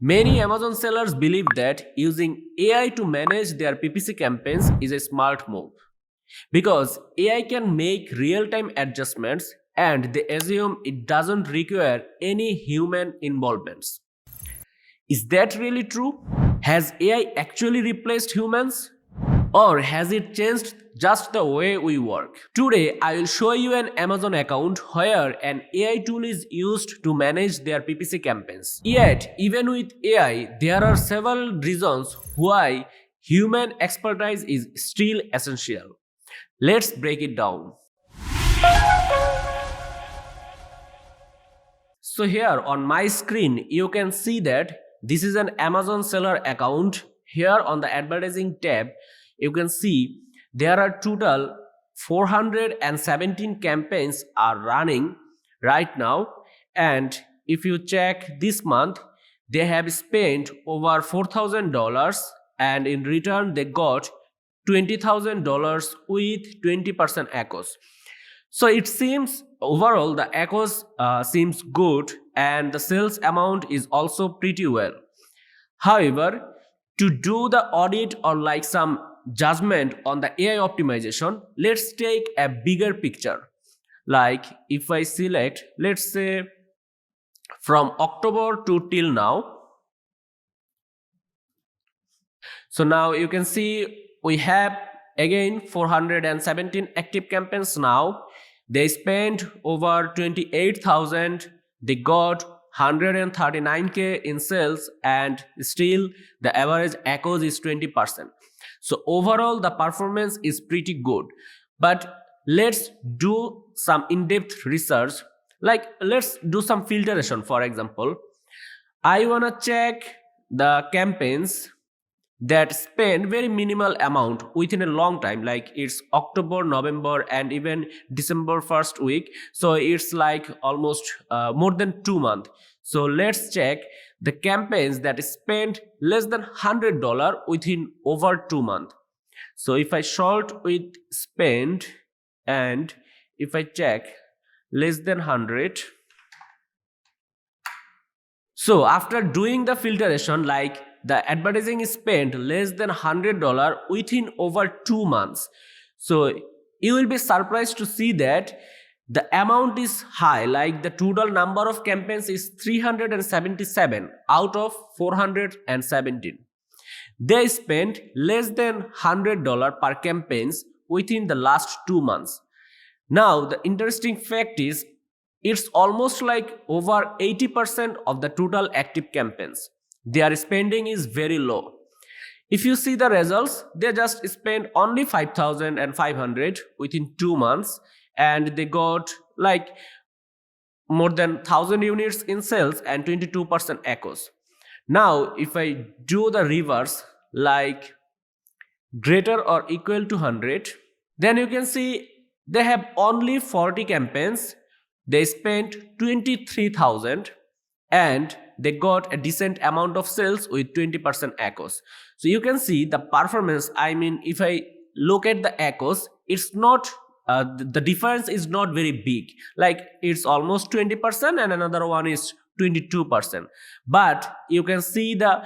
Many Amazon sellers believe that using AI to manage their PPC campaigns is a smart move because AI can make real time adjustments and they assume it doesn't require any human involvements. Is that really true? Has AI actually replaced humans? Or has it changed just the way we work? Today, I will show you an Amazon account where an AI tool is used to manage their PPC campaigns. Yet, even with AI, there are several reasons why human expertise is still essential. Let's break it down. So here on my screen, you can see that this is an Amazon seller account. Here on the advertising tab, you can see there are total 417 campaigns are running right now. And if you check this month, they have spent over $4,000 and in return they got $20,000 with 20% echoes. So it seems overall the echoes seems good and the sales amount is also pretty well. However, to do the audit or like some judgment on the AI optimization, let's take a bigger picture. Like if I select, let's say from October to till now. So now you can see we have again 417 active campaigns now. They spent over 28,000. They got 139k in sales and still the average echoes is 20%. So overall the performance is pretty good. But let's do some in-depth research. Like let's do some filtration. For example, I want to check the campaigns that spend very minimal amount within a long time, like it's October, November, and even December first week. So it's like almost more than 2 months. So let's check the campaigns that spend less than $100 within over 2 months. So if I sort with spend and if I check less than 100. So after doing the filtration, like the advertising is spent less than $100 within over 2 months. So you will be surprised to see that the amount is high, like the total number of campaigns is 377 out of 417. They spent less than $100 per campaigns within the last 2 months. Now the interesting fact is it's almost like over 80% of the total active campaigns. Their spending is very low. If you see the results, they just spent only 5,500 within 2 months and they got like more than 1,000 units in sales and 22% echoes. Now, if I do the reverse, like greater or equal to 100, then you can see they have only 40 campaigns. They spent 23,000 and they got a decent amount of sales with 20% echoes. So you can see the performance. I mean, if I look at the echoes, it's not the difference is not very big. Like it's almost 20% and another one is 22%. But you can see the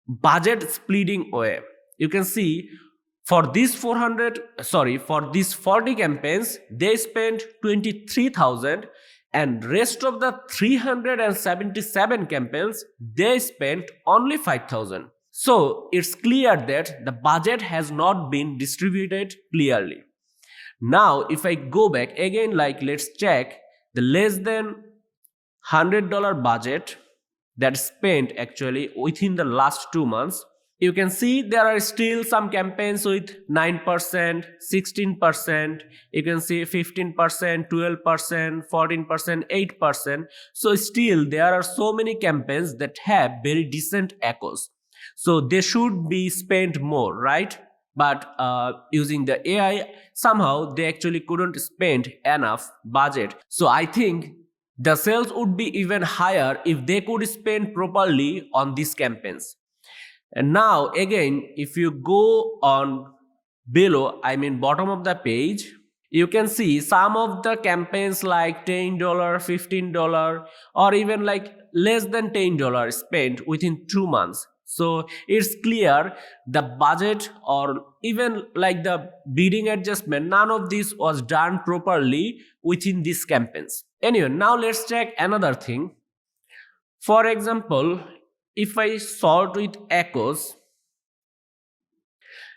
budget splitting way. You can see for these 40 campaigns, they spent 23,000 and rest of the 377 campaigns, they spent only 5,000. So it's clear that the budget has not been distributed clearly. Now, if I go back again, like let's check the less than $100 budget that spent actually within the last 2 months, you can see there are still some campaigns with 9%, 16, you can see 15%, 12%, 14%, 8%. So still there are so many campaigns that have very decent echoes. So they should be spent more, right? But using the AI, somehow they actually couldn't spend enough budget. So I think the sales would be even higher if they could spend properly on these campaigns. And now again, if you go on below, I mean bottom of the page, You can see some of the campaigns like $10, $15, or even like less than $10 spent within 2 months. So it's clear the budget or even like the bidding adjustment, none of this was done properly within these campaigns. Anyway, now let's check another thing. For example, if I sort with echoes,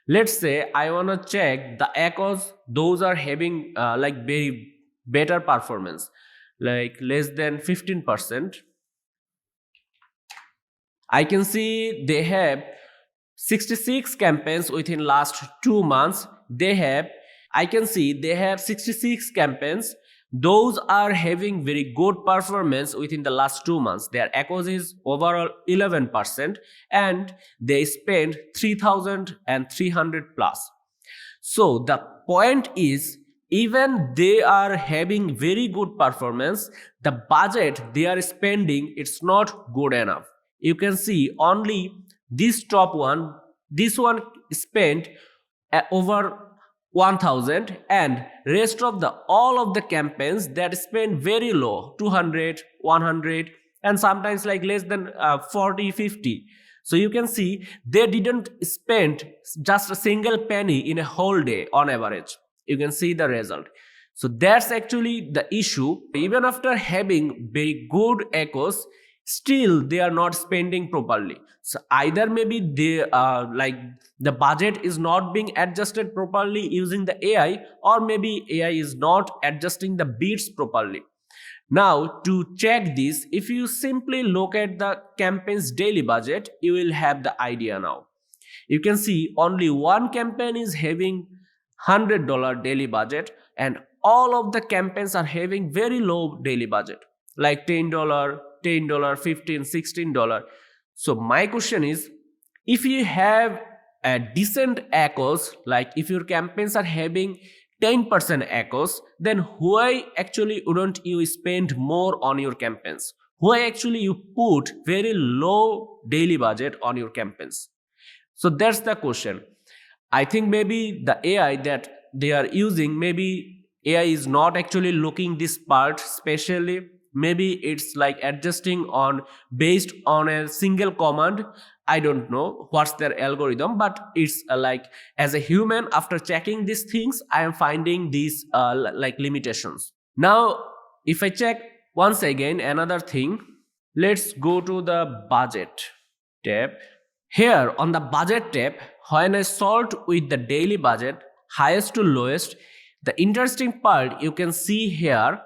let's say I want to check the echoes, those are having like very better performance, like less than 15%. I can see they have 66 campaigns within last 2 months. I can see they have 66 campaigns. Those are having very good performance within the last 2 months. Their echoes is overall 11% and they spend 3,300 plus. So the point is, even they are having very good performance, the budget they are spending, it's not good enough. You can see only this top one, this one spent over 1000, and rest of the all of the campaigns that spend very low, 200, 100, and sometimes like less than 40, 50. So you can see they didn't spend just a single penny in a whole day on average. You can see the result. So that's actually the issue. Even after having very good echoes, still they are not spending properly. So either maybe they like the budget is not being adjusted properly using the AI, or maybe AI is not adjusting the bids properly. Now, to check this, if you simply look at the campaign's daily budget, you will have the idea now. You can see only one campaign is having $100 daily budget, and all of the campaigns are having very low daily budget, like $10, $10, $15, $16. So my question is, if you have a decent echoes, like if your campaigns are having 10% echoes, then why actually wouldn't you spend more on your campaigns? Why actually you put very low daily budget on your campaigns? So that's the question. I think maybe the AI that they are using, maybe AI is not actually looking this part specially. Maybe it's like adjusting on based on a single command. I don't know what's their algorithm, but it's like as a human, after checking these things, I am finding these like limitations. Now, if I check once again another thing, let's go to the budget tab. Here on the budget tab, when I sort with the daily budget, highest to lowest, the interesting part you can see here,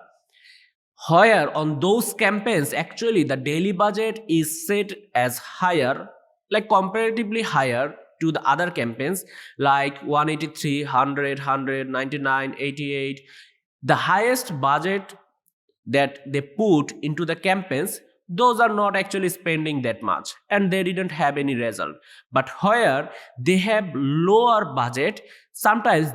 where on those campaigns actually the daily budget is set as higher, like comparatively higher to the other campaigns like 183, 100, 99, 88. The highest budget that they put into the campaigns, those are not actually spending that much and they didn't have any result. But where they have lower budget, sometimes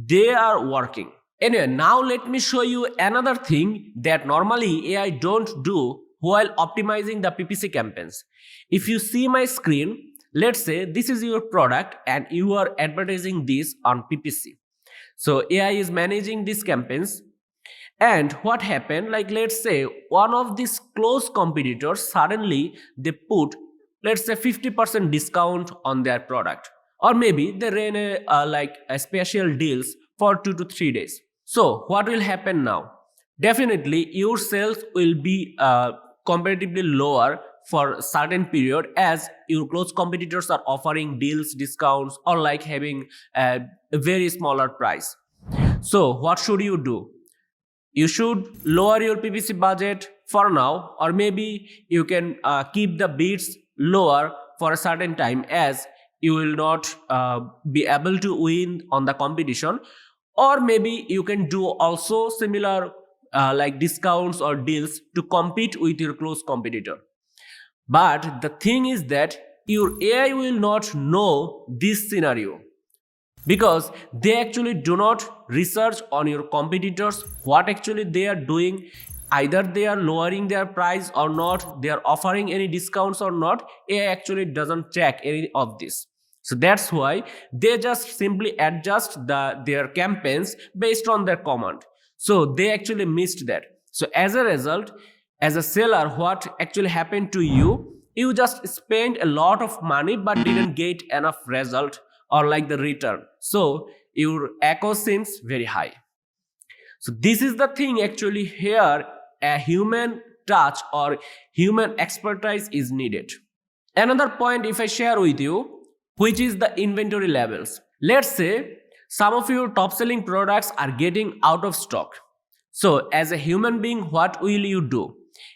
they are working. Anyway, now let me show you another thing that normally AI don't do while optimizing the PPC campaigns. If you see my screen, let's say this is your product and you are advertising this on PPC. So AI is managing these campaigns. And what happened, like let's say one of these close competitors, suddenly they put, let's say 50% discount on their product, or maybe they ran a special deals for 2 to 3 days. So what will happen now? Definitely your sales will be comparatively lower for certain period, as your close competitors are offering deals, discounts, or like having a very smaller price. So what should you do? You should lower your PPC budget for now, or maybe you can keep the bids lower for a certain time, as you will not be able to win on the competition. Or maybe you can do also similar like discounts or deals to compete with your close competitor. But the thing is that your AI will not know this scenario, because they actually do not research on your competitors what actually they are doing. Either they are lowering their price or not, they are offering any discounts or not. AI actually doesn't check any of this. So that's why they just simply adjust their campaigns based on their command. So they actually missed that. So as a result, as a seller, what actually happened to you? You just spent a lot of money but didn't get enough result or like the return. So your echo seems very high. So this is the thing actually here a human touch or human expertise is needed. Another point if I share with you, which is the inventory levels. Let's say some of your top selling products are getting out of stock. So as a human being, what will you do?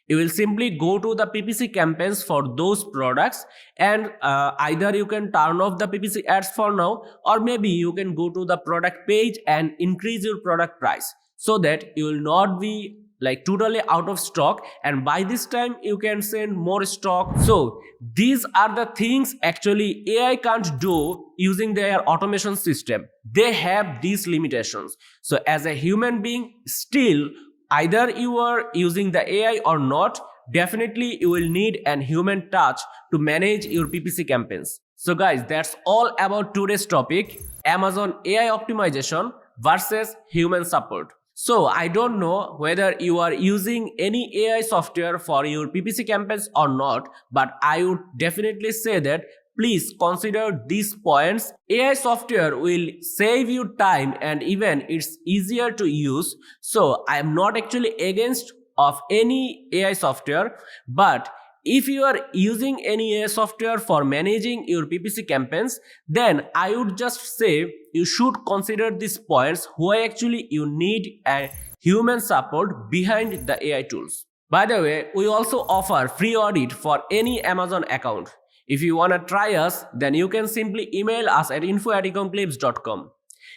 You will simply go to the PPC campaigns for those products, and either you can turn off the PPC ads for now, or maybe you can go to the product page and increase your product price so that you will not be like totally out of stock, and by this time you can send more stock. So these are the things actually AI can't do using their automation system. They have these limitations. So as a human being, still either you are using the AI or not, definitely you will need an human touch to manage your PPC campaigns. So guys, that's all about today's topic, Amazon AI optimization versus human support. So I don't know whether you are using any AI software for your PPC campaigns or not, but I would definitely say that please consider these points. AI software will save you time and even it's easier to use. So I am not actually against of any AI software, but if you are using any AI software for managing your PPC campaigns, then I would just say you should consider these points why actually you need a human support behind the AI tools. By the way, we also offer free audit for any Amazon account. If you want to try us, then you can simply email us at info@econclips.com.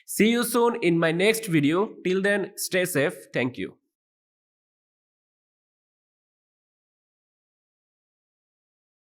See you soon in my next video. Till then, stay safe. Thank you.